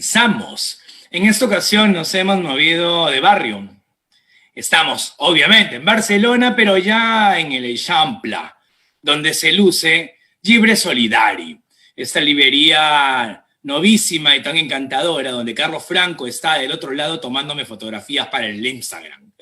comenzamos. En esta ocasión nos hemos movido de barrio. Estamos, obviamente, en Barcelona, pero ya en el Eixample, donde se luce Llibre Solidari, esta librería novísima y tan encantadora, donde Carlos Franco está del otro lado tomándome fotografías para el Instagram.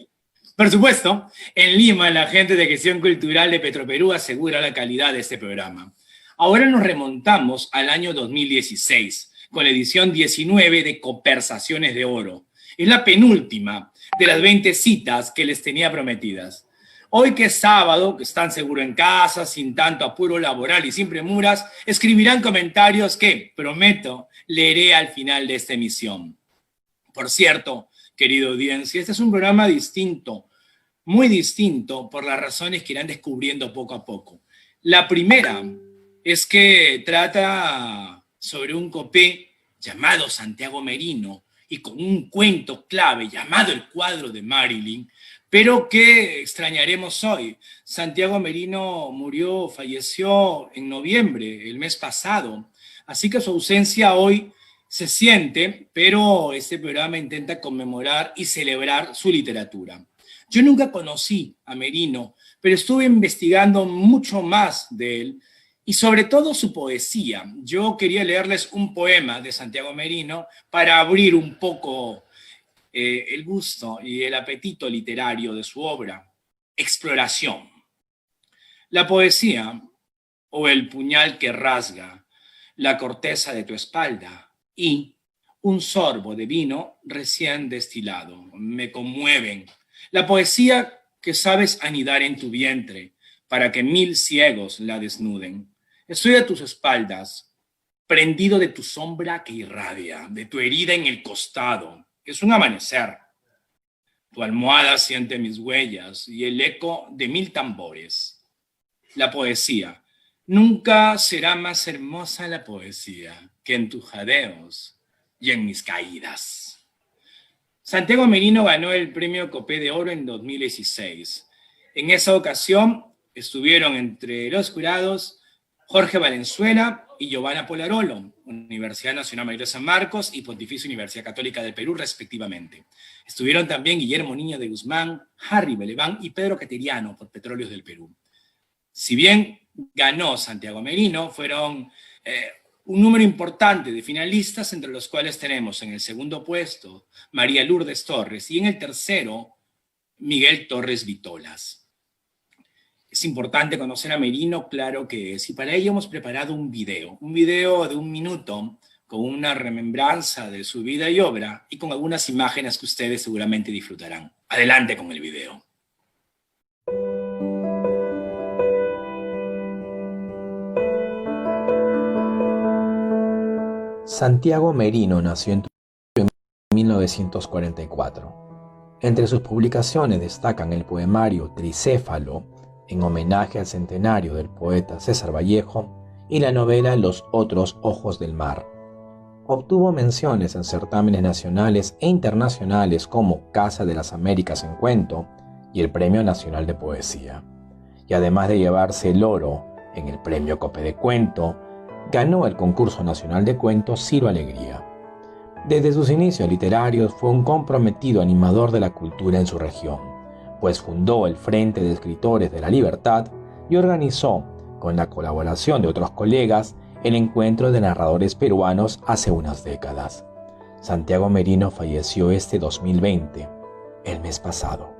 Por supuesto, en Lima, la gente de Gestión Cultural de Petroperú asegura la calidad de este programa. Ahora nos remontamos al año 2016, con la edición 19 de Conversaciones de Oro. Es la penúltima de las 20 citas que les tenía prometidas. Hoy que es sábado, que están seguro en casa, sin tanto apuro laboral y sin premuras, escribirán comentarios que, prometo, leeré al final de esta emisión. Por cierto, querida audiencia, este es un programa distinto, muy distinto, por las razones que irán descubriendo poco a poco. La primera es que trata sobre un copé llamado Santiago Merino y con un cuento clave llamado El cuadro de Marilyn, pero que extrañaremos hoy. Santiago Merino falleció en noviembre, el mes pasado, así que su ausencia hoy se siente, pero este programa intenta conmemorar y celebrar su literatura. Yo nunca conocí a Merino, pero estuve investigando mucho más de él y sobre todo su poesía. Yo quería leerles un poema de Santiago Merino para abrir un poco el gusto y el apetito literario de su obra. Exploración. La poesía, o el puñal que rasga la corteza de tu espalda, y un sorbo de vino recién destilado, me conmueven. La poesía que sabes anidar en tu vientre para que 1000 ciegos la desnuden. Estoy a tus espaldas, prendido de tu sombra que irradia, de tu herida en el costado. Es un amanecer. Tu almohada siente mis huellas y el eco de 1000 tambores. La poesía. Nunca será más hermosa la poesía que en tus jadeos y en mis caídas. Santiago Merino ganó el premio Copé de Oro en 2016. En esa ocasión estuvieron entre los jurados Jorge Valenzuela y Giovanna Polarolo, Universidad Nacional Mayor de San Marcos y Pontificia Universidad Católica del Perú, respectivamente. Estuvieron también Guillermo Niño de Guzmán, Harry Beleván y Pedro Cateriano por Petróleos del Perú. Si bien ganó Santiago Merino, fueron un número importante de finalistas, entre los cuales tenemos en el segundo puesto María Lourdes Torres y en el tercero Miguel Torres Vitolas. Es importante conocer a Merino, claro que es, y para ello hemos preparado un video de 1 minuto con una remembranza de su vida y obra y con algunas imágenes que ustedes seguramente disfrutarán. Adelante con el video. Santiago Merino nació en Trujillo en 1944. Entre sus publicaciones destacan el poemario Tricéfalo, en homenaje al centenario del poeta César Vallejo, y la novela Los otros ojos del mar. Obtuvo menciones en certámenes nacionales e internacionales como Casa de las Américas en Cuento y el Premio Nacional de Poesía. Y además de llevarse el oro en el Premio Copé de Cuento, ganó el Concurso Nacional de Cuentos Ciro Alegría. Desde sus inicios literarios fue un comprometido animador de la cultura en su región, pues fundó el Frente de Escritores de la Libertad y organizó, con la colaboración de otros colegas, el Encuentro de Narradores Peruanos hace unas décadas. Santiago Merino falleció este 2020, el mes pasado.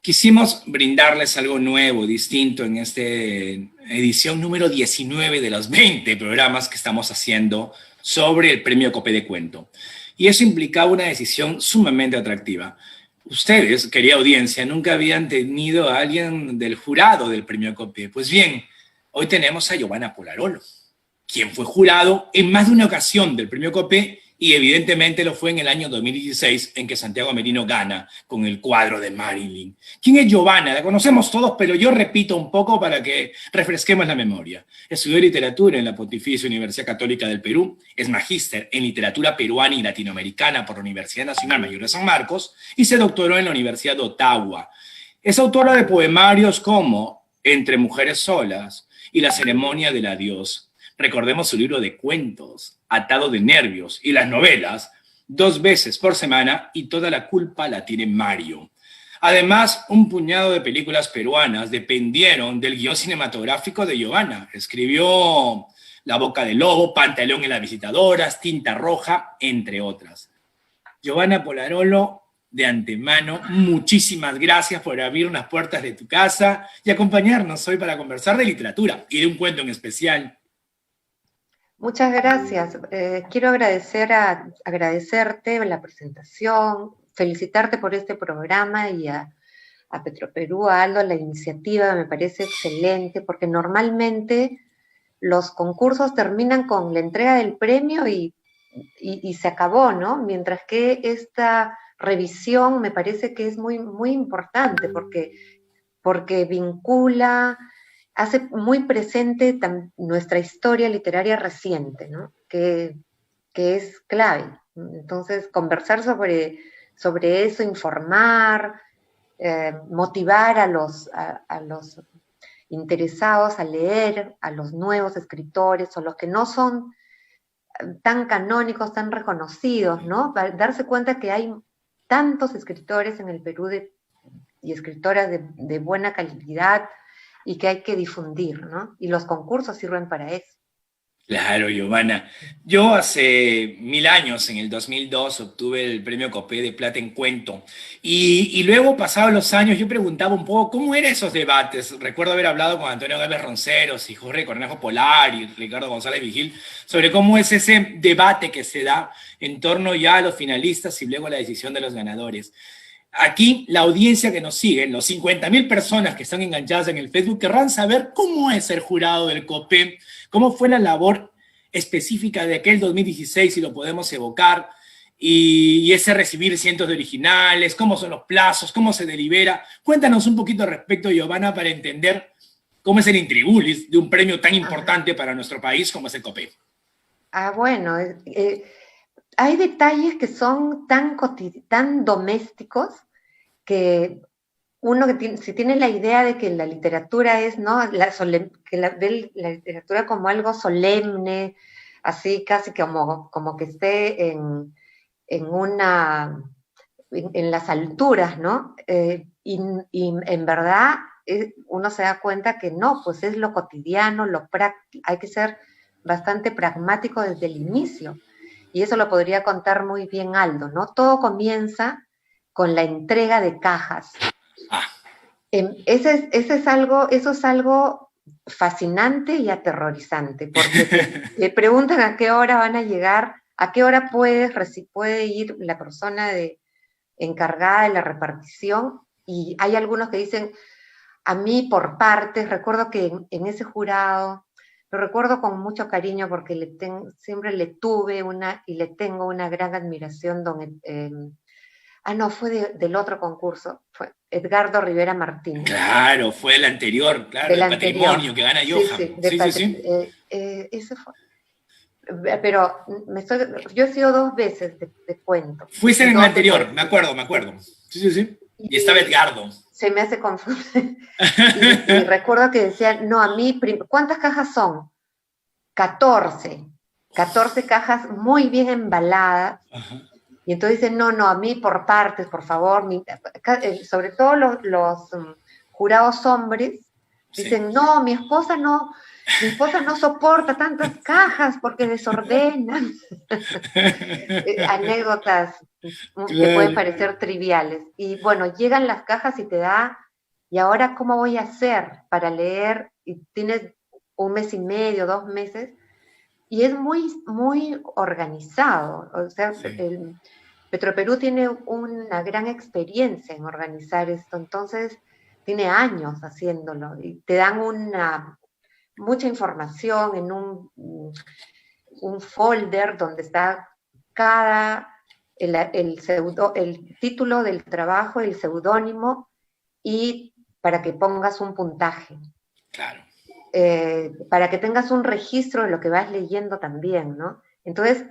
Quisimos brindarles algo nuevo, distinto en esta edición número 19 de los 20 programas que estamos haciendo sobre el Premio Copé de Cuento. Y eso implicaba una decisión sumamente atractiva. Ustedes, querida audiencia, nunca habían tenido a alguien del jurado del Premio Copé. Pues bien, hoy tenemos a Giovanna Polarolo, quien fue jurado en más de una ocasión del Premio Copé Y evidentemente lo fue en el año 2016, en que Santiago Merino gana con el cuadro de Marilyn. ¿Quién es Giovanna? La conocemos todos, pero yo repito un poco para que refresquemos la memoria. Estudió literatura en la Pontificia Universidad Católica del Perú, es magíster en literatura peruana y latinoamericana por la Universidad Nacional Mayor de San Marcos y se doctoró en la Universidad de Ottawa. Es autora de poemarios como Entre mujeres solas y La ceremonia del adiós. Recordemos su libro de cuentos, Atado de nervios, y las novelas, 2 veces por semana y toda la culpa la tiene Mario. Además, un puñado de películas peruanas dependieron del guión cinematográfico de Giovanna. Escribió La boca del lobo, Pantaleón y las visitadoras, Tinta roja, entre otras. Giovanna Polarolo, de antemano, muchísimas gracias por abrir unas puertas de tu casa y acompañarnos hoy para conversar de literatura y de un cuento en especial. Muchas gracias. Quiero agradecerte la presentación, felicitarte por este programa y a Petroperú, a Aldo, la iniciativa me parece excelente, porque normalmente los concursos terminan con la entrega del premio y se acabó, ¿no? Mientras que esta revisión me parece que es muy, muy importante, porque vincula, hace muy presente nuestra historia literaria reciente, ¿no? Que es clave. Entonces, conversar sobre eso, informar, motivar a los interesados a leer, a los nuevos escritores, o los que no son tan canónicos, tan reconocidos, ¿no? Para darse cuenta que hay tantos escritores en el Perú y escritoras de buena calidad, y que hay que difundir, ¿no? Y los concursos sirven para eso. Claro, Giovanna. Yo hace 1000 años, en el 2002, obtuve el premio Copé de Plata en Cuento. Y luego, pasados los años, yo preguntaba un poco cómo eran esos debates. Recuerdo haber hablado con Antonio Gálvez Ronceros y Jorge Cornejo Polar y Ricardo González Vigil sobre cómo es ese debate que se da en torno ya a los finalistas y luego a la decisión de los ganadores. Aquí, la audiencia que nos sigue, los 50.000 personas que están enganchadas en el Facebook, querrán saber cómo es ser jurado del COPE, cómo fue la labor específica de aquel 2016, si lo podemos evocar, y ese recibir cientos de originales, cómo son los plazos, cómo se delibera. Cuéntanos un poquito al respecto, Giovanna, para entender cómo es el intrigulis de un premio tan importante para nuestro país como es el COPE. Bueno, hay detalles que son tan domésticos que uno si tiene la idea de que la literatura es, ¿no? Que ve la literatura como algo solemne, así casi como que esté en las alturas, ¿no? Y en verdad uno se da cuenta que no, pues es lo cotidiano, lo práctico, hay que ser bastante pragmático desde el inicio. Y eso lo podría contar muy bien Aldo, ¿no? Todo comienza con la entrega de cajas. Eso es algo fascinante y aterrorizante, porque te preguntan a qué hora van a llegar, a qué hora puede ir la persona encargada de la repartición, y hay algunos que dicen, a mí por partes. Recuerdo que en ese jurado, lo recuerdo con mucho cariño porque siempre le tuve y le tengo una gran admiración, fue del otro concurso, fue Edgardo Rivera Martínez. Claro, fue el anterior, claro, el patrimonio que gana Johan. Sí. Ese fue. Pero yo he sido 2 veces de cuento. Fuiste en el anterior, me acuerdo. Sí. Y estaba Edgardo. Se me hace confuso. y recuerdo que decían, no, a mí, ¿cuántas cajas son? 14 cajas muy bien embaladas. Ajá. Y entonces dicen, no, a mí por partes, por favor. Sobre todo los jurados hombres dicen, sí. No, mi esposa no soporta tantas cajas porque desordenan. Anécdotas que pueden parecer triviales. Y bueno, llegan las cajas y te da, ¿y ahora cómo voy a hacer para leer? Y tienes 1 mes y medio, 2 meses, y es muy, muy organizado. O sea, sí. Petroperú tiene una gran experiencia en organizar esto, entonces tiene años haciéndolo, y te dan mucha información en un folder donde está el título del trabajo, el seudónimo, y para que pongas un puntaje. Claro. Para que tengas un registro de lo que vas leyendo también, ¿no? Entonces,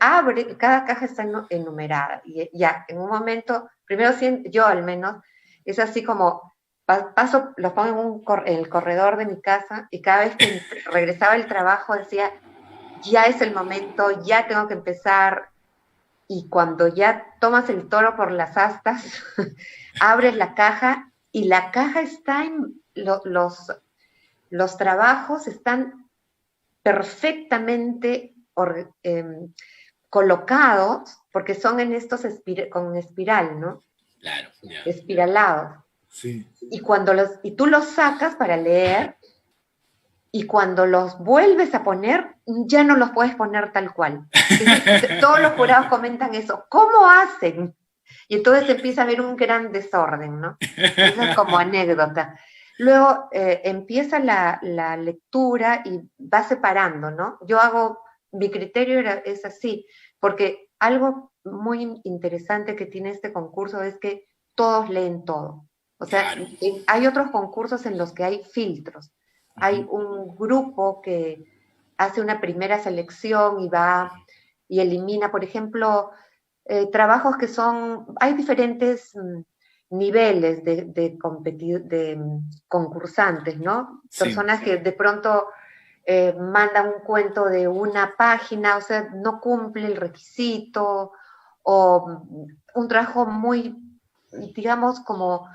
cada caja está enumerada, y ya, en un momento, primero yo al menos, es así como, paso, los pongo en el corredor de mi casa, y cada vez que regresaba del trabajo decía, ya es el momento, ya tengo que empezar, y cuando ya tomas el toro por las astas, abres la caja, y la caja está en los trabajos están perfectamente colocados, porque son en estos con espiral, ¿no? Claro, ya. Espiralados. Sí. Y tú los sacas para leer, y cuando los vuelves a poner, ya no los puedes poner tal cual. Entonces, todos los jurados comentan eso. ¿Cómo hacen? Y entonces empieza a haber un gran desorden, ¿no? Eso es como anécdota. Luego empieza la lectura y va separando, ¿no? Mi criterio es así, porque algo muy interesante que tiene este concurso es que todos leen todo. O sea, claro. Hay otros concursos en los que hay filtros. Hay un grupo que hace una primera selección y va y elimina, por ejemplo, trabajos que hay diferentes niveles de concursantes, ¿no? Sí. Personas que de pronto mandan un cuento de una página, o sea, no cumple el requisito, o un trabajo muy, digamos, como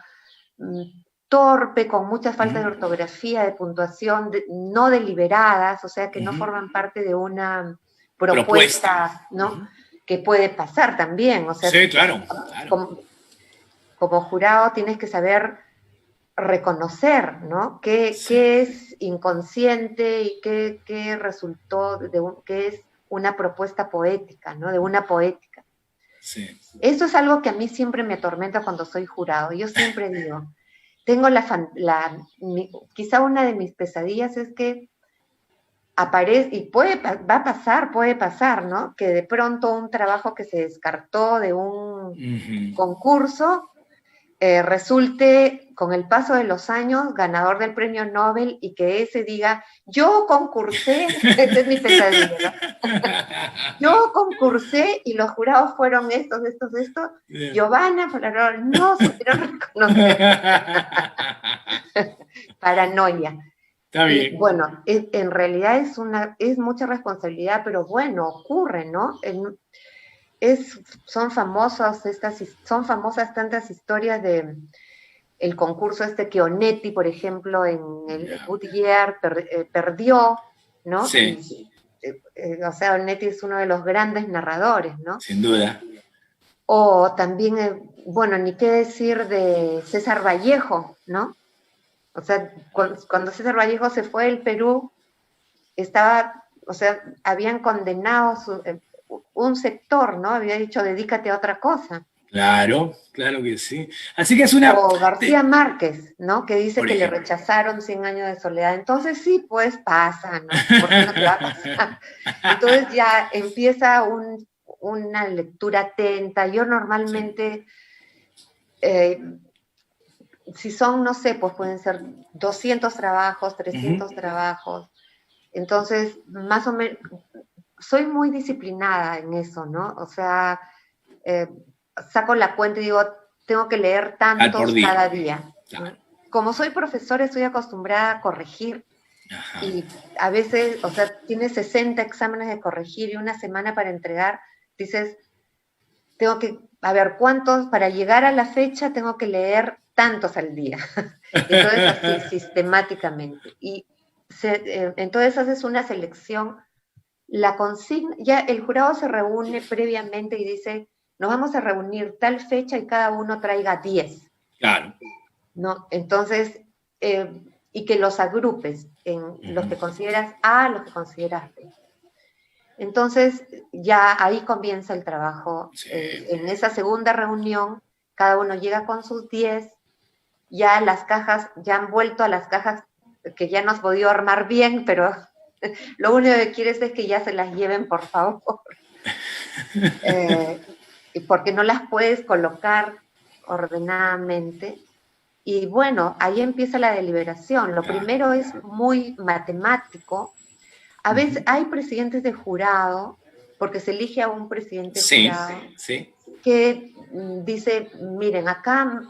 torpe, con muchas faltas de ortografía, de puntuación, no deliberadas, o sea, que no forman parte de una propuesta. ¿No? Que puede pasar también, o sea, sí, claro. Como jurado tienes que saber reconocer, ¿no? ¿Qué es inconsciente y qué resultó qué es una propuesta poética, ¿no? De una poética. Sí. Eso es algo que a mí siempre me atormenta cuando soy jurado. Yo siempre digo, tengo quizá una de mis pesadillas es que aparece, y puede pasar, ¿no? Que de pronto un trabajo que se descartó de un concurso resulte, con el paso de los años, ganador del premio Nobel, y que ese diga, yo concursé, esa es mi pesadilla, ¿no? Yo concursé y los jurados fueron estos. Yeah. Giovanna, no supieron reconocer. Paranoia. Está bien. Y, bueno, en realidad es mucha responsabilidad, pero bueno, ocurre, ¿no? Son famosas tantas historias de el concurso que Onetti, por ejemplo, en el Goodyear perdió, ¿no? Sí. O sea, Onetti es uno de los grandes narradores, ¿no? Sin duda. O también, bueno, ni qué decir de César Vallejo, ¿no? O sea, cuando César Vallejo se fue del Perú, habían condenado un sector, ¿no? Había dicho, dedícate a otra cosa. Claro, claro que sí. Así que es una... O García Márquez, ¿no? Que dice que le rechazaron 100 años de soledad. Entonces sí, pues pasa, ¿no? ¿Por qué no te va a pasar? Entonces ya empieza una lectura atenta. Yo normalmente, si son, no sé, pues pueden ser 200 trabajos, 300 trabajos. Entonces, más o menos, soy muy disciplinada en eso, ¿no? O sea, saco la cuenta y digo, tengo que leer tantos cada día. Claro. Como soy profesora, estoy acostumbrada a corregir. Ajá. Y a veces, o sea, tienes 60 exámenes de corregir y una semana para entregar, dices, tengo que, a ver, ¿cuántos? Para llegar a la fecha tengo que leer tantos al día. Entonces, así, sistemáticamente. Y entonces haces una selección, la consigna, ya el jurado se reúne previamente y dice, nos vamos a reunir tal fecha y cada uno traiga 10. Claro. ¿No? Entonces, y que los agrupes en los que consideras A, los que consideras B. Entonces, ya ahí comienza el trabajo. Sí. En esa segunda reunión, cada uno llega con sus 10, ya las cajas, ya han vuelto a las cajas que ya no has podido armar bien, pero lo único que quieres es que ya se las lleven, por favor. porque no las puedes colocar ordenadamente. Y bueno, ahí empieza la deliberación. Lo primero es muy matemático. A veces hay presidentes de jurado, porque se elige a un presidente de jurado, que dice, miren, acá,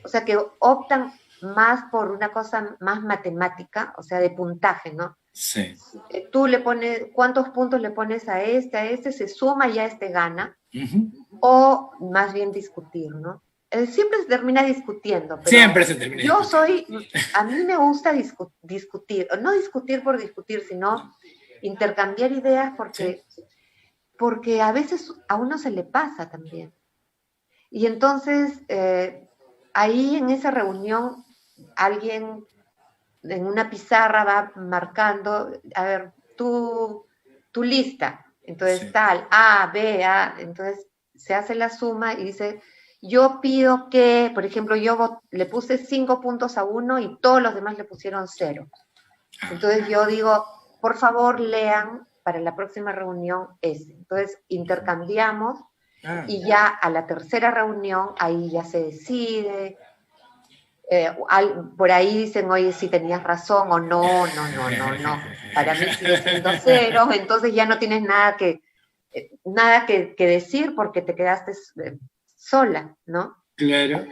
o sea, que optan más por una cosa más matemática, o sea, de puntaje, ¿no? Sí. Tú le pones, ¿cuántos puntos le pones a este, se suma y ya este gana, o más bien discutir, ¿no? Siempre se termina discutiendo, pero siempre se termina a mí me gusta discutir, no discutir por discutir, sino intercambiar ideas porque a veces a uno se le pasa también. Y entonces, ahí en esa reunión, alguien en una pizarra va marcando, a ver, tu lista, entonces tal, A, B, A, entonces se hace la suma y dice, yo pido que, por ejemplo, yo le puse 5 puntos a uno y todos los demás le pusieron 0. Entonces yo digo, por favor lean para la próxima reunión ese. Entonces intercambiamos y ya a la tercera reunión ahí ya se decide. Por ahí dicen, oye, si tenías razón o no. Para mí sigue siendo 0, entonces ya no tienes nada que decir porque te quedaste sola, ¿no? Claro.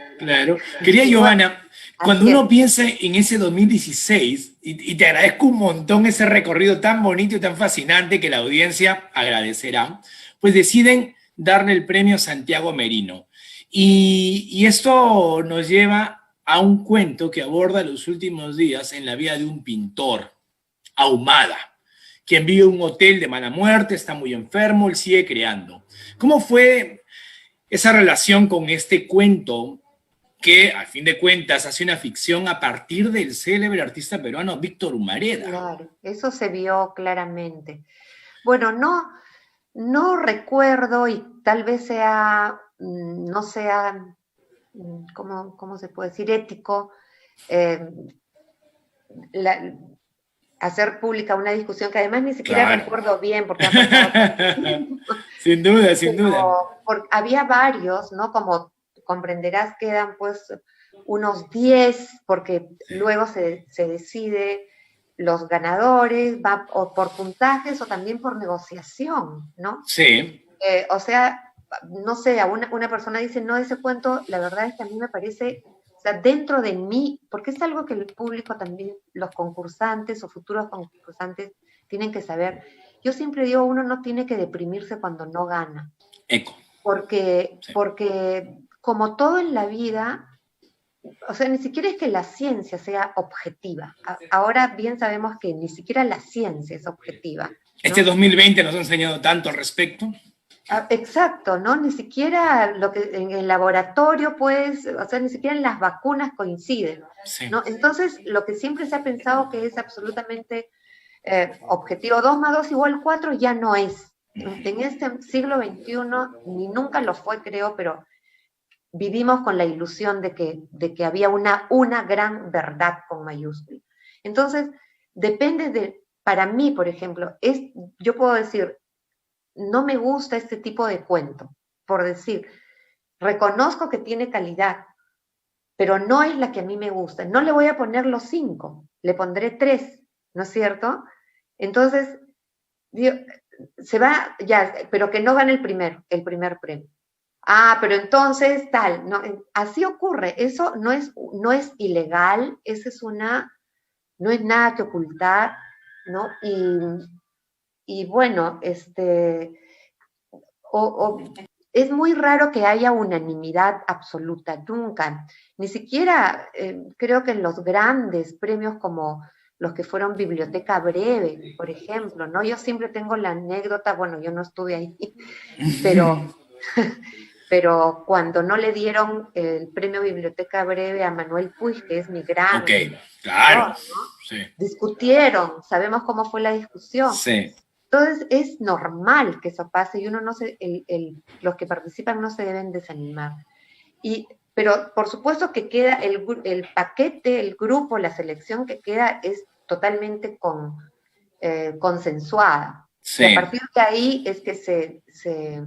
Quería, Giovanna, cuando uno piensa en ese 2016, y te agradezco un montón ese recorrido tan bonito y tan fascinante que la audiencia agradecerá, pues deciden darle el premio Santiago Merino. Y esto nos lleva a un cuento que aborda los últimos días en la vida de un pintor, Ahumada, quien vive en un hotel de mala muerte, está muy enfermo, él sigue creando. ¿Cómo fue esa relación con este cuento que, a fin de cuentas, hace una ficción a partir del célebre artista peruano Víctor Humareda? Claro, eso se vio claramente. Bueno, no recuerdo y tal vez no sea, ¿cómo se puede decir? Ético, hacer pública una discusión que además ni siquiera recuerdo bien porque ha pasado sin duda. Había varios, ¿no? Como comprenderás, quedan pues unos 10 porque luego se decide los ganadores, va o por puntajes o también por negociación, ¿no? Sí. O sea, no sé, una persona dice, no, ese cuento, la verdad es que a mí me parece, o sea, dentro de mí, porque es algo que el público también, los concursantes o futuros concursantes tienen que saber. Yo siempre digo, uno no tiene que deprimirse cuando no gana. Eco. Porque como todo en la vida, o sea, ni siquiera es que la ciencia sea objetiva. Ahora bien sabemos que ni siquiera la ciencia es objetiva, ¿no? Este 2020 nos ha enseñado tanto al respecto. Exacto, ¿no? Ni siquiera lo que en el laboratorio, pues, o sea, ni siquiera en las vacunas coinciden, ¿no? Entonces, lo que siempre se ha pensado que es absolutamente objetivo, 2 más 2 igual 4, ya no es. En este siglo XXI, ni nunca lo fue, creo, pero vivimos con la ilusión de que había una gran verdad con mayúscula. Entonces, depende para mí, por ejemplo, yo puedo decir, no me gusta este tipo de cuento, por decir, reconozco que tiene calidad, pero no es la que a mí me gusta. No le voy a poner los 5, le pondré 3, ¿no es cierto? Entonces, se va, ya, pero que no gane el primer premio. Pero entonces tal, no, así ocurre, eso no es ilegal, no es nada que ocultar, ¿no? Y bueno, es muy raro que haya unanimidad absoluta, nunca, ni siquiera creo que en los grandes premios como los que fueron Biblioteca Breve, por ejemplo, ¿no? Yo siempre tengo la anécdota, bueno, yo no estuve ahí, pero cuando no le dieron el premio Biblioteca Breve a Manuel Puig, que es mi gran... claro. ¿no? Sí. Discutieron, sabemos cómo fue la discusión. Sí. Entonces es normal que eso pase y uno los que participan no se deben desanimar. Pero por supuesto que queda el paquete, el grupo, la selección que queda es totalmente consensuada. Sí. Y a partir de ahí es que se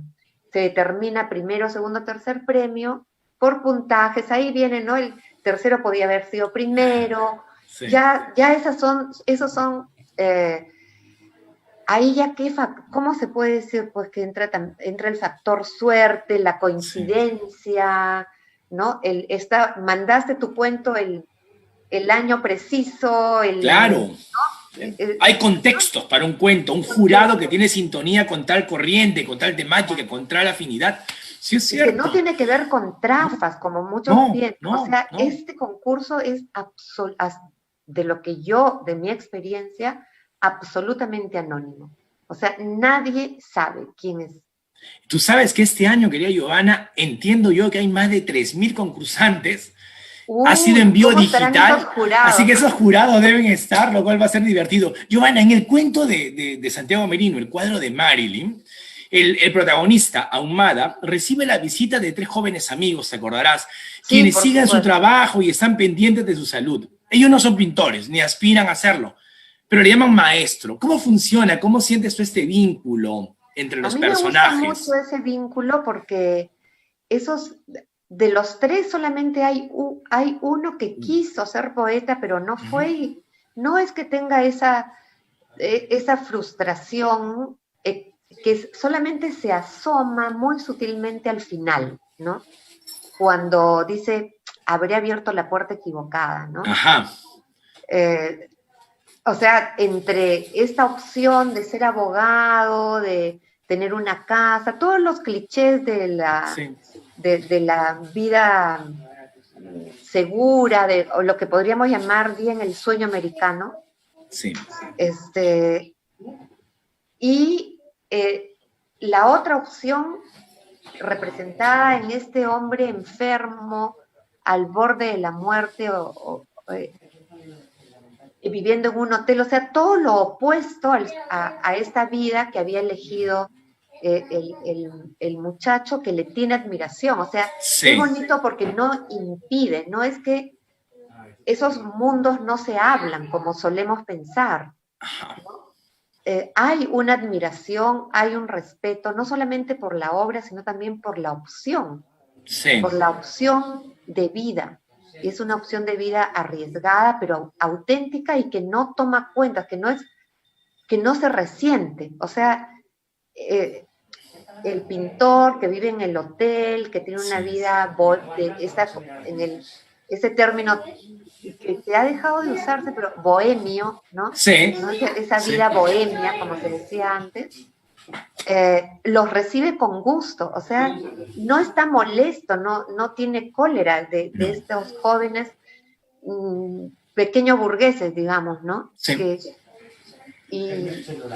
determina primero, segundo, tercer premio por puntajes. Ahí viene, ¿no? El tercero podía haber sido primero. Sí. Ya esos son ahí ya ¿cómo se puede decir? Pues que entra el factor suerte, la coincidencia, sí. ¿No? Mandaste tu cuento el año preciso, Claro. ¿no? Hay contextos para un cuento, un jurado que tiene sintonía con tal corriente, con tal temática, con tal afinidad. Sí, es cierto. Que no tiene que ver con trafas, como muchos piensan. O sea, este concurso es de lo que de mi experiencia, absolutamente anónimo. O sea, nadie sabe quién es. Tú sabes que este año, querida Giovanna, entiendo yo que hay más de 3.000 concursantes. Ha sido envío digital, así que esos jurados deben estar, lo cual va a ser divertido. Giovanna, en el cuento de Santiago Merino, el cuadro de Marilyn, el protagonista, Ahumada, recibe la visita de 3 jóvenes amigos, te acordarás, sí, quienes siguen su trabajo y están pendientes de su salud. Ellos no son pintores, ni aspiran a hacerlo, pero le llaman maestro. ¿Cómo funciona? ¿Cómo sientes tú este vínculo entre los personajes? Me gusta mucho ese vínculo porque de los 3 solamente hay uno que quiso ser poeta, pero no fue. No es que tenga esa frustración que solamente se asoma muy sutilmente al final, ¿no? Cuando dice, habré abierto la puerta equivocada, ¿no? Ajá. O sea, entre esta opción de ser abogado, de tener una casa, todos los clichés de la vida segura, o lo que podríamos llamar bien el sueño americano. Sí. Y la otra opción representada en este hombre enfermo, al borde de la muerte, viviendo en un hotel, o sea, todo lo opuesto a esta vida que había elegido el muchacho, que le tiene admiración. O sea, es bonito porque no impide, no es que esos mundos no se hablan como solemos pensar, ¿no? Hay una admiración, hay un respeto, no solamente por la obra, sino también por la opción, por la opción de vida. Y es una opción de vida arriesgada, pero auténtica y que no toma cuentas, que no se resiente. O sea, el pintor que vive en el hotel, que tiene una vida ese término que se ha dejado de usarse, pero bohemio, ¿no? Sí. ¿No? Esa vida bohemia, como se decía antes, los recibe con gusto, o sea, no está molesto, no tiene cólera de estos jóvenes pequeños burgueses, digamos, ¿no? Sí. Y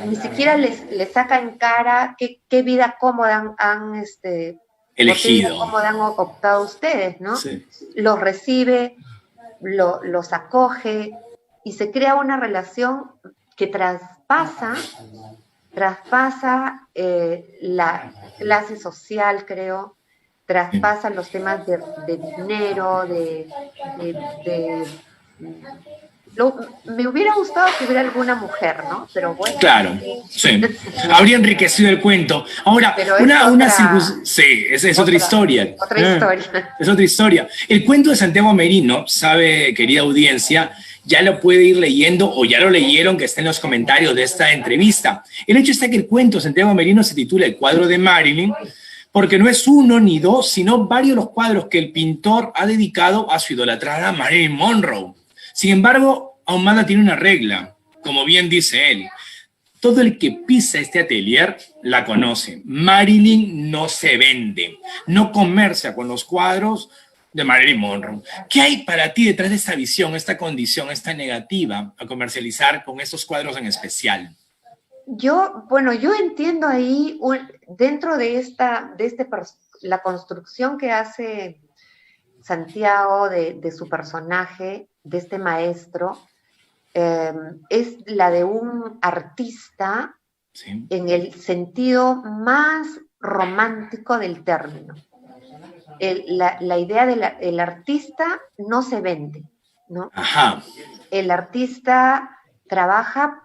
ni siquiera les saca en cara qué vida cómoda han elegido, qué vida cómoda han optado ustedes, ¿no? Sí. Los recibe, los acoge y se crea una relación que traspasa la clase social, creo, traspasa los temas de dinero, me hubiera gustado que hubiera alguna mujer, ¿no? Pero bueno. Claro, sí. Habría enriquecido el cuento. Ahora, sí, es otra historia. Otra historia. Es otra historia. El cuento de Santiago Merino, sabe, querida audiencia, ya lo puede ir leyendo o ya lo leyeron, que está en los comentarios de esta entrevista. El hecho está que el cuento de Santiago Merino se titula El cuadro de Marilyn, porque no es uno ni dos, sino varios los cuadros que el pintor ha dedicado a su idolatrada Marilyn Monroe. Sin embargo, Ahumada tiene una regla, como bien dice él. Todo el que pisa este atelier la conoce. Marilyn no se vende, no comercia con los cuadros de Marilyn Monroe. ¿Qué hay para ti detrás de esta visión, esta condición, esta negativa a comercializar con estos cuadros en especial? Yo entiendo ahí, dentro de la construcción que hace Santiago de su personaje, de este maestro, es la de un artista en el sentido más romántico del término. La idea del artista no se vende, ¿no? Ajá. El artista trabaja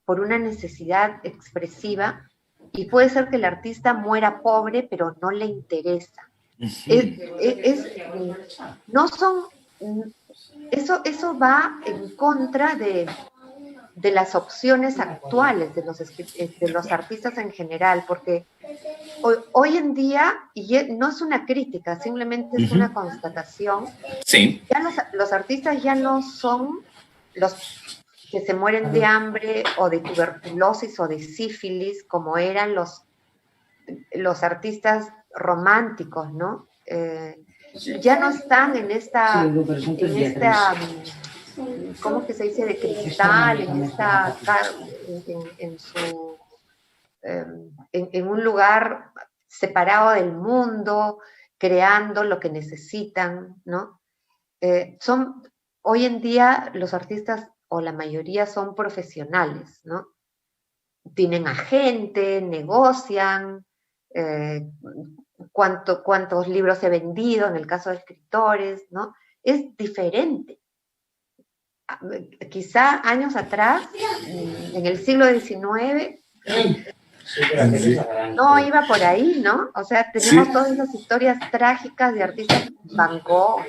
por una necesidad expresiva, y puede ser que el artista muera pobre, pero no le interesa. No son, eso va en contra de las opciones actuales de los artistas en general, porque hoy en día, y no es una crítica, simplemente es una constatación, sí. Ya los artistas ya no son los que se mueren de hambre o de tuberculosis o de sífilis, como eran los artistas románticos, ¿no? Ya no están en esta ¿cómo que se dice? De cristal, en un lugar separado del mundo, creando lo que necesitan, ¿no? Hoy en día los artistas, o la mayoría, son profesionales, ¿no? Tienen agente, negocian, cuántos libros he vendido, en el caso de escritores, ¿no? Es diferente. Quizá años atrás, en el siglo XIX, no iba por ahí, ¿no? O sea, tenemos todas esas historias trágicas de artistas, Van Gogh,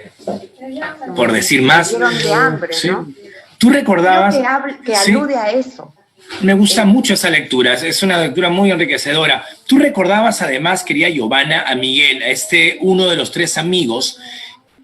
por decir más, de hambre, ¿no? Tú recordabas que alude a eso. Me gusta mucho esa lectura, es una lectura muy enriquecedora. Tú recordabas además, querida Giovanna, a Miguel, a uno de los 3 amigos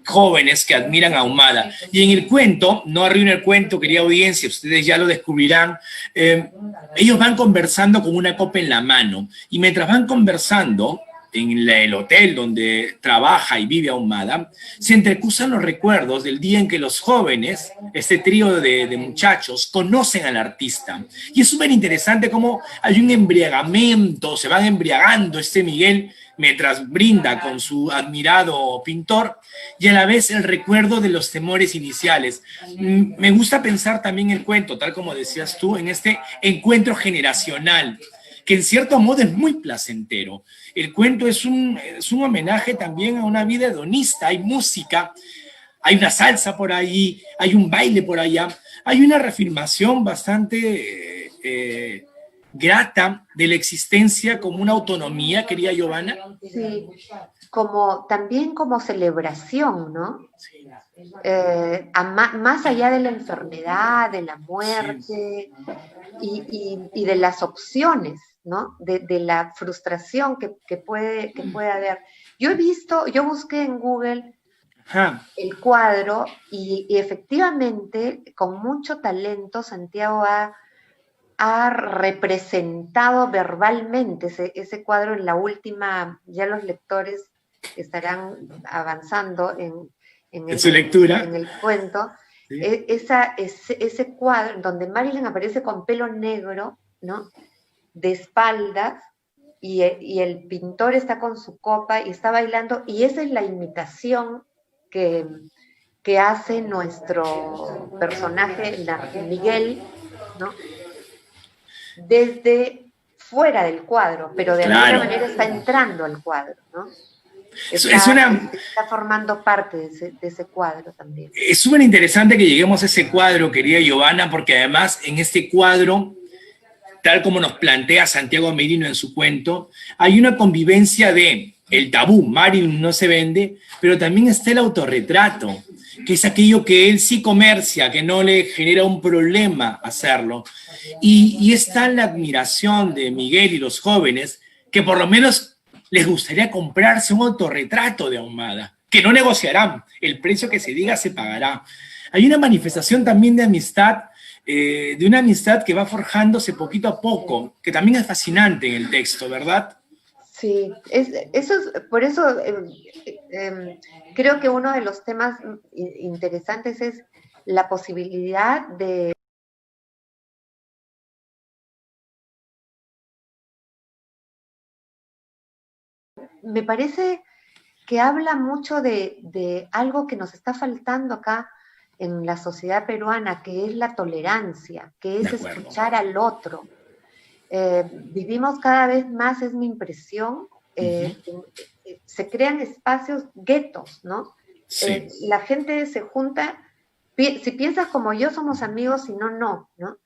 jóvenes que admiran a Ahumada. Y en el cuento, no arruino el cuento, querida audiencia, ustedes ya lo descubrirán, ellos van conversando con una copa en la mano, y mientras van conversando en el hotel donde trabaja y vive Ahumada, se entrecruzan los recuerdos del día en que los jóvenes, este trío de muchachos, conocen al artista. Y es súper interesante cómo hay un embriagamiento, se van embriagando Miguel mientras brinda con su admirado pintor, y a la vez el recuerdo de los temores iniciales. Me gusta pensar también el cuento, tal como decías tú, en este encuentro generacional, que en cierto modo es muy placentero. El cuento es un homenaje también a una vida hedonista. Hay música, hay una salsa por ahí, hay un baile por allá, hay una reafirmación bastante grata de la existencia como una autonomía, querida Giovanna. Sí, también como celebración, ¿no? Más allá de la enfermedad, de la muerte, y de las opciones, ¿no? De la frustración que puede haber. Yo busqué en Google el cuadro, y efectivamente, con mucho talento, Santiago ha representado verbalmente ese cuadro en la última. Ya los lectores estarán avanzando en su lectura, en el cuento. Sí. Ese cuadro donde Marilyn aparece con pelo negro, ¿no? De espaldas, y el pintor está con su copa y está bailando, y esa es la imitación que hace nuestro personaje, Miguel, ¿no? Desde fuera del cuadro, pero de alguna manera está entrando al cuadro, ¿no? Está formando parte de ese cuadro también. Es súper interesante que lleguemos a ese cuadro, querida Giovanna, porque además en este cuadro, tal como nos plantea Santiago Merino en su cuento, hay una convivencia de el tabú, Marilyn no se vende, pero también está el autorretrato, que es aquello que él sí comercia, que no le genera un problema hacerlo. Y está la admiración de Miguel y los jóvenes, que por lo menos les gustaría comprarse un autorretrato de Ahumada, que no negociarán, el precio que se diga se pagará. Hay una manifestación también de amistad, de una amistad que va forjándose poquito a poco, que también es fascinante en el texto, ¿verdad? Sí, por eso creo que uno de los temas interesantes es la posibilidad de me parece que habla mucho de algo que nos está faltando acá en la sociedad peruana, que es la tolerancia, que es escuchar al otro. Vivimos cada vez más, es mi impresión, se crean espacios, guetos, ¿no? Sí. La gente se junta, si piensas como yo somos amigos, si no, no, ¿no?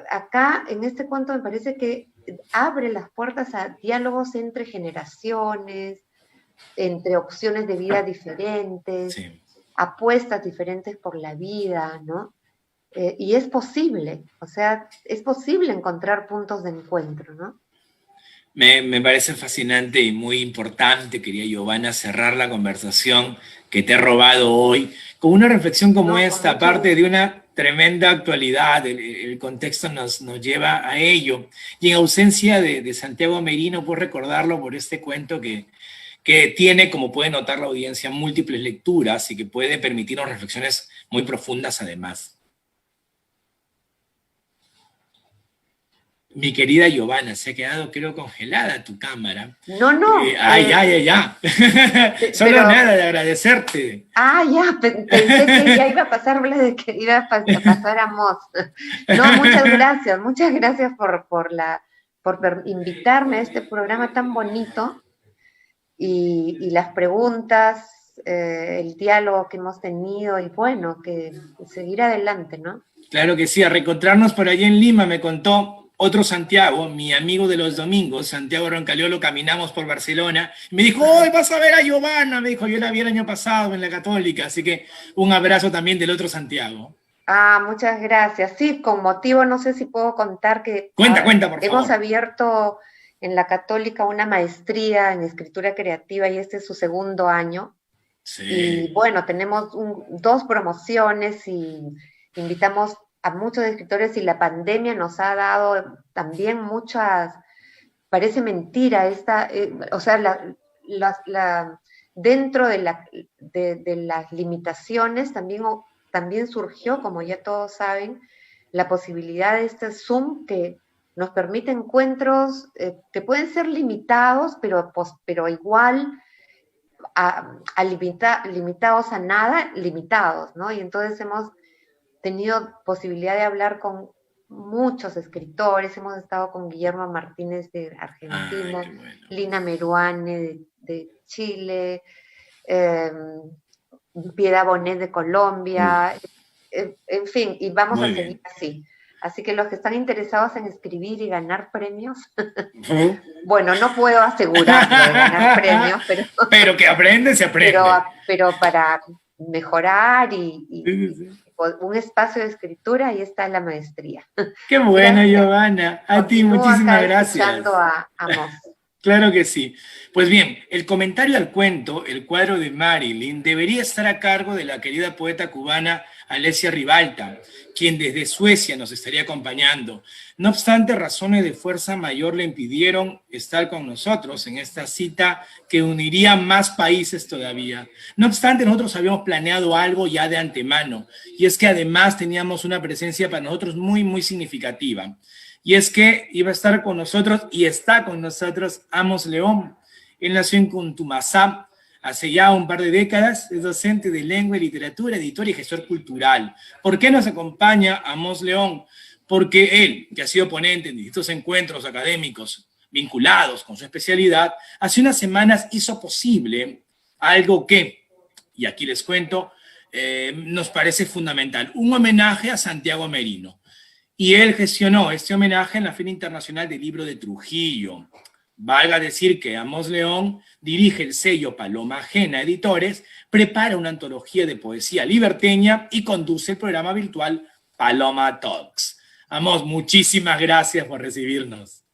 acá en este cuento me parece que abre las puertas a diálogos entre generaciones, entre opciones de vida diferentes, Sí. apuestas diferentes por la vida, ¿no? Y es posible, o sea, es posible encontrar puntos de encuentro, ¿no? Me parece fascinante y muy importante, quería Giovanna, cerrar la conversación que te he robado hoy con una reflexión como No, con esta, mucho aparte gusto. de una tremenda actualidad, el contexto nos lleva a ello. Y en ausencia de Santiago Merino, puedo recordarlo por este cuento que tiene, como puede notar la audiencia, múltiples lecturas y que puede permitirnos reflexiones muy profundas además. Mi querida Giovanna, se ha quedado, creo, congelada tu cámara. No, no, Ya. Solo pero, nada de agradecerte. ya, pensé que ya iba a pasar, de que iba a pasar a Moss. No, muchas gracias por invitarme a este programa tan bonito y las preguntas, el diálogo que hemos tenido y bueno, que seguir adelante, ¿no? Claro que sí, a reencontrarnos por allí en Lima, me contó otro Santiago, mi amigo de los domingos, Santiago Roncaliolo, caminamos por Barcelona, y me dijo, hoy vas a ver a Giovanna, me dijo, yo la vi el año pasado en la Católica, así que un abrazo también del otro Santiago. Muchas gracias. Sí, con motivo, no sé si puedo contar que Cuenta, por hemos favor. abierto en la Católica una maestría en escritura creativa y este es su segundo año. Sí. Y bueno, tenemos dos promociones y invitamos a muchos escritores y la pandemia nos ha dado también muchas, parece mentira o sea, dentro de las limitaciones también surgió, como ya todos saben, la posibilidad de este Zoom que nos permite encuentros que pueden ser limitados, pero igual limitados a nada, limitados, ¿no? Y entonces hemos tenido posibilidad de hablar con muchos escritores, hemos estado con Guillermo Martínez de Argentina, Ay, bueno. Lina Meruane de Chile, Piedad Bonet de Colombia, en fin, y vamos Muy a seguir bien. así. Así que los que están interesados en escribir y ganar premios, Uh. bueno, no puedo asegurar lo de ganar premios, Pero que aprende, se aprende. pero para mejorar Sí, sí. un espacio de escritura, ahí está la maestría. Qué bueno, Gracias. Giovanna. A ti, Continúo muchísimas acá gracias. escuchando a Moss. Claro que sí. Pues bien, el comentario al cuento, El cuadro de Marilyn, debería estar a cargo de la querida poeta cubana Alesia Ribalta, quien desde Suecia nos estaría acompañando. No obstante, razones de fuerza mayor le impidieron estar con nosotros en esta cita que uniría más países todavía. No obstante, nosotros habíamos planeado algo ya de antemano, y es que además teníamos una presencia para nosotros muy, muy significativa. Y es que iba a estar con nosotros y está con nosotros Amos León. Él nació en Contumasá hace ya un par de décadas, es docente de lengua y literatura, editor y gestor cultural. ¿Por qué nos acompaña Amos León? Porque él, que ha sido ponente en distintos encuentros académicos vinculados con su especialidad, hace unas semanas hizo posible algo que, y aquí les cuento, nos parece fundamental, un homenaje a Santiago Merino. Y él gestionó este homenaje en la Feria Internacional del Libro de Trujillo. Valga decir que Amos León dirige el sello Paloma Ajena Editores, prepara una antología de poesía liberteña y conduce el programa virtual Paloma Talks. Amos, muchísimas gracias por recibirnos.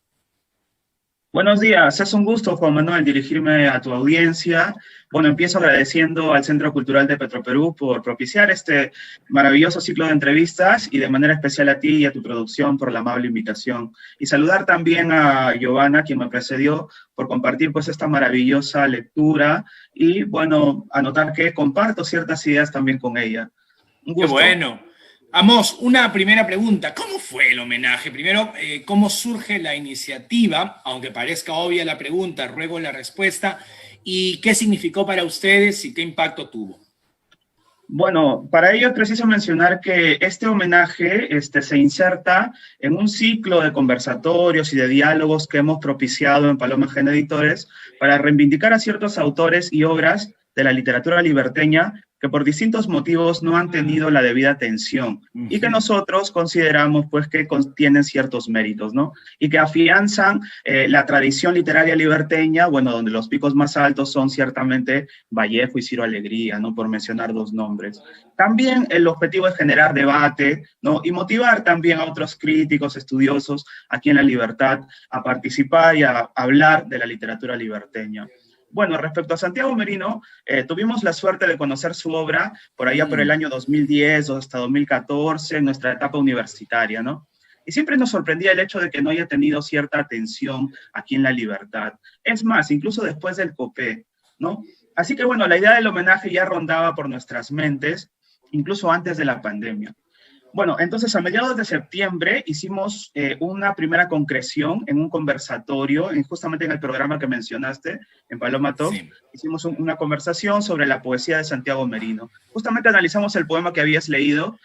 Buenos días, es un gusto, Juan Manuel, dirigirme a tu audiencia. Bueno, empiezo agradeciendo al Centro Cultural de Petroperú por propiciar este maravilloso ciclo de entrevistas y de manera especial a ti y a tu producción por la amable invitación. Y saludar también a Giovanna, quien me precedió, por compartir pues esta maravillosa lectura y, bueno, anotar que comparto ciertas ideas también con ella. Un gusto. Qué bueno. Amos, una primera pregunta. ¿Cómo fue el homenaje? Primero, ¿cómo surge la iniciativa? Aunque parezca obvia la pregunta, ruego la respuesta. ¿Y qué significó para ustedes y qué impacto tuvo? Bueno, para ello es preciso mencionar que este homenaje se inserta en un ciclo de conversatorios y de diálogos que hemos propiciado en Paloma Ajena Editores para reivindicar a ciertos autores y obras de la literatura liberteña que por distintos motivos no han tenido la debida atención y que nosotros consideramos pues que tienen ciertos méritos, ¿no? Y que afianzan la tradición literaria liberteña, bueno, donde los picos más altos son ciertamente Vallejo y Ciro Alegría, ¿no? Por mencionar dos nombres. También el objetivo es generar debate, ¿no? Y motivar también a otros críticos, estudiosos aquí en La Libertad a participar y a hablar de la literatura liberteña. Bueno, respecto a Santiago Merino, tuvimos la suerte de conocer su obra por allá por el año 2010 o hasta 2014, en nuestra etapa universitaria, ¿no? Y siempre nos sorprendía el hecho de que no haya tenido cierta atención aquí en La Libertad. Es más, incluso después del COPE, ¿no? Así que bueno, la idea del homenaje ya rondaba por nuestras mentes, incluso antes de la pandemia. Bueno, entonces a mediados de septiembre hicimos una primera concreción en un conversatorio, justamente en el programa que mencionaste, en Paloma Talk. Sí. Hicimos una conversación sobre la poesía de Santiago Merino. Justamente analizamos el poema que habías leído.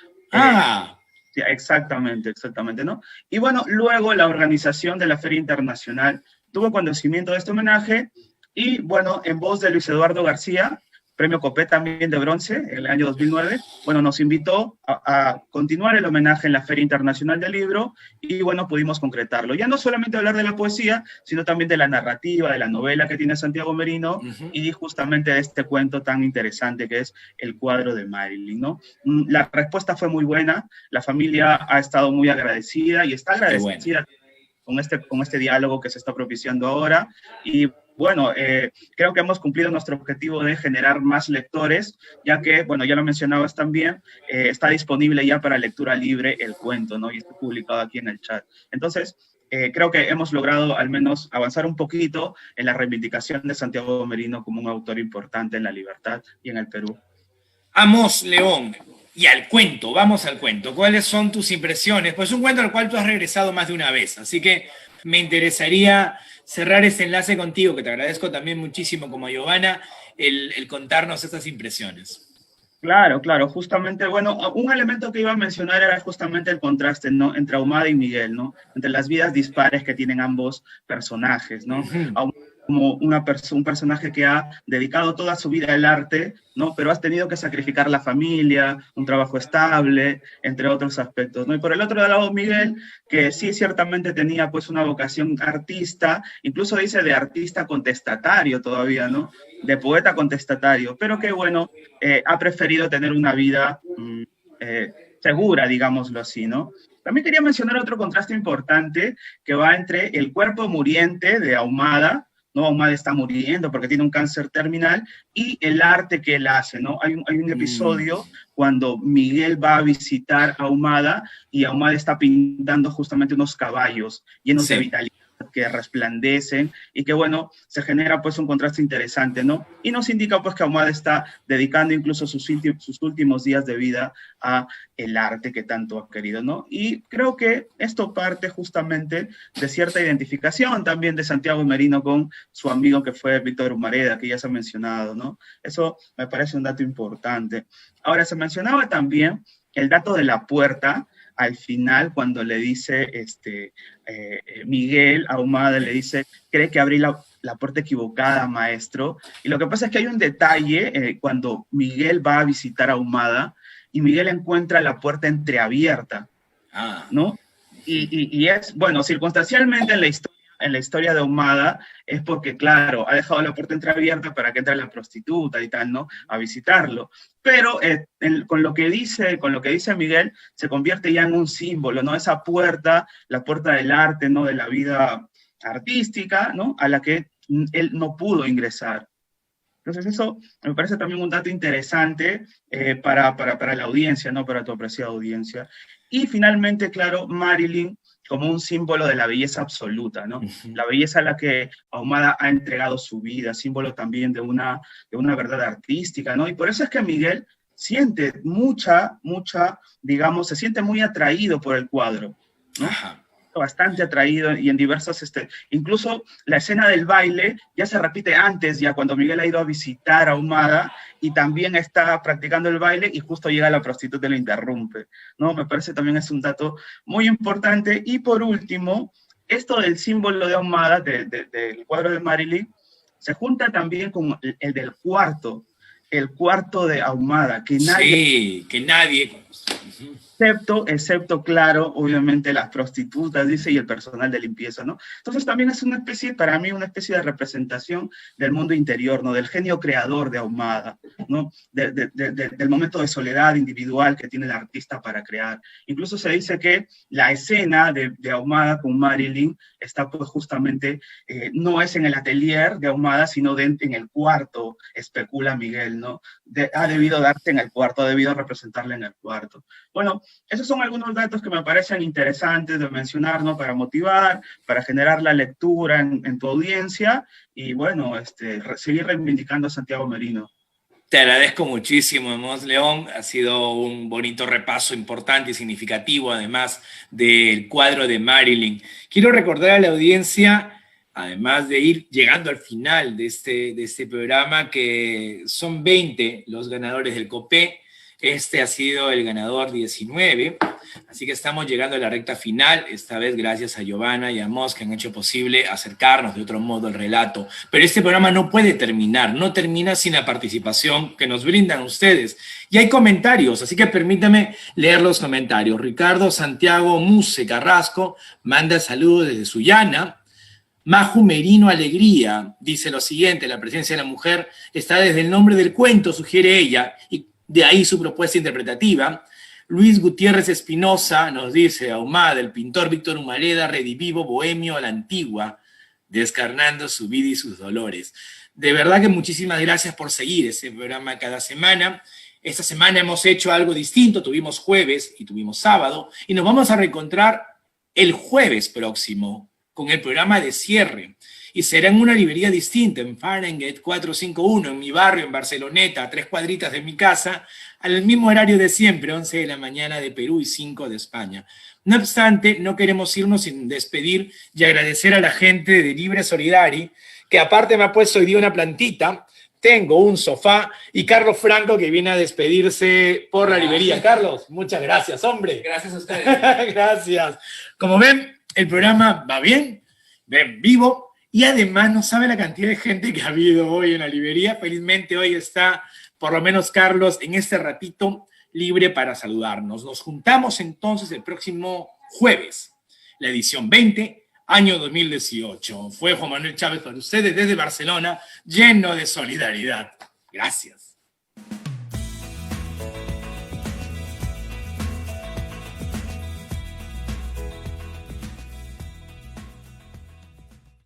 Sí, exactamente, ¿no? Y bueno, luego la organización de la Feria Internacional tuvo conocimiento de este homenaje y bueno, en voz de Luis Eduardo García, Premio COPE también de bronce, en el año 2009, bueno, nos invitó a continuar el homenaje en la Feria Internacional del Libro y, bueno, pudimos concretarlo. Ya no solamente hablar de la poesía, sino también de la narrativa, de la novela que tiene Santiago Merino y justamente de este cuento tan interesante que es El cuadro de Marilyn, ¿no? La respuesta fue muy buena, la familia ha estado muy agradecida y está agradecida con este diálogo que se está propiciando ahora y bueno, creo que hemos cumplido nuestro objetivo de generar más lectores, ya que, bueno, ya lo mencionabas también, está disponible ya para lectura libre el cuento, ¿no? Y está publicado aquí en el chat. Entonces, creo que hemos logrado al menos avanzar un poquito en la reivindicación de Santiago Merino como un autor importante en La Libertad y en el Perú. Vamos, León, y al cuento, vamos al cuento. ¿Cuáles son tus impresiones? Pues un cuento al cual tú has regresado más de una vez, así que me interesaría cerrar este enlace contigo, que te agradezco también muchísimo como Giovanna, el contarnos estas impresiones. Claro, justamente, bueno, un elemento que iba a mencionar era justamente el contraste, ¿no? Entre Ahumada y Miguel, ¿no? Entre las vidas dispares que tienen ambos personajes, ¿no? Como un personaje que ha dedicado toda su vida al arte, ¿no? Pero has tenido que sacrificar la familia, un trabajo estable, entre otros aspectos, ¿no? Y por el otro lado, Miguel, que sí ciertamente tenía pues una vocación artista, incluso dice de artista contestatario todavía, ¿no? De poeta contestatario, pero que bueno, ha preferido tener una vida segura, digámoslo así, ¿no? También quería mencionar otro contraste importante que va entre el cuerpo muriente de Ahumada, ¿no? Ahumada está muriendo porque tiene un cáncer terminal, y el arte que él hace, ¿no? Hay un episodio cuando Miguel va a visitar a Ahumada y Ahumada está pintando justamente unos caballos llenos de vitalidad que resplandecen y que, bueno, se genera pues un contraste interesante, ¿no? Y nos indica pues que Ahumada está dedicando incluso sus últimos días de vida a el arte que tanto ha querido, ¿no? Y creo que esto parte justamente de cierta identificación también de Santiago Merino con su amigo que fue Víctor Humareda, que ya se ha mencionado, ¿no? Eso me parece un dato importante. Ahora, se mencionaba también el dato de la puerta, al final, cuando le dice Miguel a Ahumada, le dice, cree que abrí la puerta equivocada, maestro. Y lo que pasa es que hay un detalle cuando Miguel va a visitar a Ahumada y Miguel encuentra la puerta entreabierta, ¿no? Y es, bueno, circunstancialmente en la historia de Ahumada es porque, claro, ha dejado la puerta entreabierta para que entre la prostituta y tal, ¿no? A visitarlo. Pero con lo que dice Miguel, se convierte ya en un símbolo, ¿no? Esa puerta, la puerta del arte, ¿no? De la vida artística, ¿no? A la que él no pudo ingresar. Entonces eso me parece también un dato interesante para la audiencia, ¿no? Para tu apreciada audiencia. Y finalmente, claro, Marilyn como un símbolo de la belleza absoluta, ¿no? La belleza a la que Ahumada ha entregado su vida, símbolo también de una verdad artística, ¿no? Y por eso es que Miguel siente digamos, se siente muy atraído por el cuadro, ¿no? Bastante atraído y en diversos, incluso la escena del baile ya se repite antes, ya cuando Miguel ha ido a visitar a Ahumada y también está practicando el baile y justo llega la prostituta y lo interrumpe, ¿no? Me parece también es un dato muy importante. Y por último, esto del símbolo de Ahumada, del cuadro de Marilyn, se junta también con el del cuarto, el cuarto de Ahumada, que nadie... Sí, que nadie... Excepto, claro, obviamente las prostitutas, dice, y el personal de limpieza, ¿no? Entonces también es una especie, para mí, una especie de representación del mundo interior, ¿no? Del genio creador de Ahumada, ¿no? Del momento de soledad individual que tiene el artista para crear. Incluso se dice que la escena de Ahumada con Marilyn está pues justamente, no es en el atelier de Ahumada, sino en el cuarto, especula Miguel, ¿no? Ha debido darse en el cuarto, ha debido representarle en el cuarto. Bueno, esos son algunos datos que me parecen interesantes de mencionar, ¿no? Para motivar, para generar la lectura en tu audiencia y, bueno, seguir reivindicando a Santiago Merino. Te agradezco muchísimo, Mons León. Ha sido un bonito repaso importante y significativo, además del cuadro de Marilyn. Quiero recordar a la audiencia, además de ir llegando al final de este programa, que son 20 los ganadores del COPE. Este ha sido el ganador 19, así que estamos llegando a la recta final, esta vez gracias a Giovanna y a Mos que han hecho posible acercarnos de otro modo al relato. Pero este programa no puede terminar, no termina sin la participación que nos brindan ustedes. Y hay comentarios, así que permítame leer los comentarios. Ricardo Santiago Muse Carrasco manda saludos desde Sullana. Maju Merino Alegría dice lo siguiente: la presencia de la mujer está desde el nombre del cuento, sugiere ella, y de ahí su propuesta interpretativa. Luis Gutiérrez Espinosa nos dice: Ahumada, el pintor Víctor Humareda, redivivo bohemio a la antigua, descarnando su vida y sus dolores. De verdad que muchísimas gracias por seguir ese programa cada semana. Esta semana hemos hecho algo distinto, tuvimos jueves y tuvimos sábado, y nos vamos a reencontrar el jueves próximo con el programa de cierre. Y será en una librería distinta, en Fahrenheit 451, en mi barrio, en Barceloneta, a 3 cuadritas de mi casa, al mismo horario de siempre, 11 de la mañana de Perú y 5 de España. No obstante, no queremos irnos sin despedir y agradecer a la gente de Libre Solidari, que aparte me ha puesto hoy día una plantita, tengo un sofá, y Carlos Franco, que viene a despedirse por la librería. Carlos, muchas gracias, hombre. Gracias a ustedes. Gracias. Como ven, el programa va bien, ven vivo, y además no sabe la cantidad de gente que ha habido hoy en la librería. Felizmente hoy está, por lo menos Carlos, en este ratito libre para saludarnos. Nos juntamos entonces el próximo jueves, la edición 20, año 2018. Fue Juan Manuel Chávez para ustedes desde Barcelona, lleno de solidaridad. Gracias.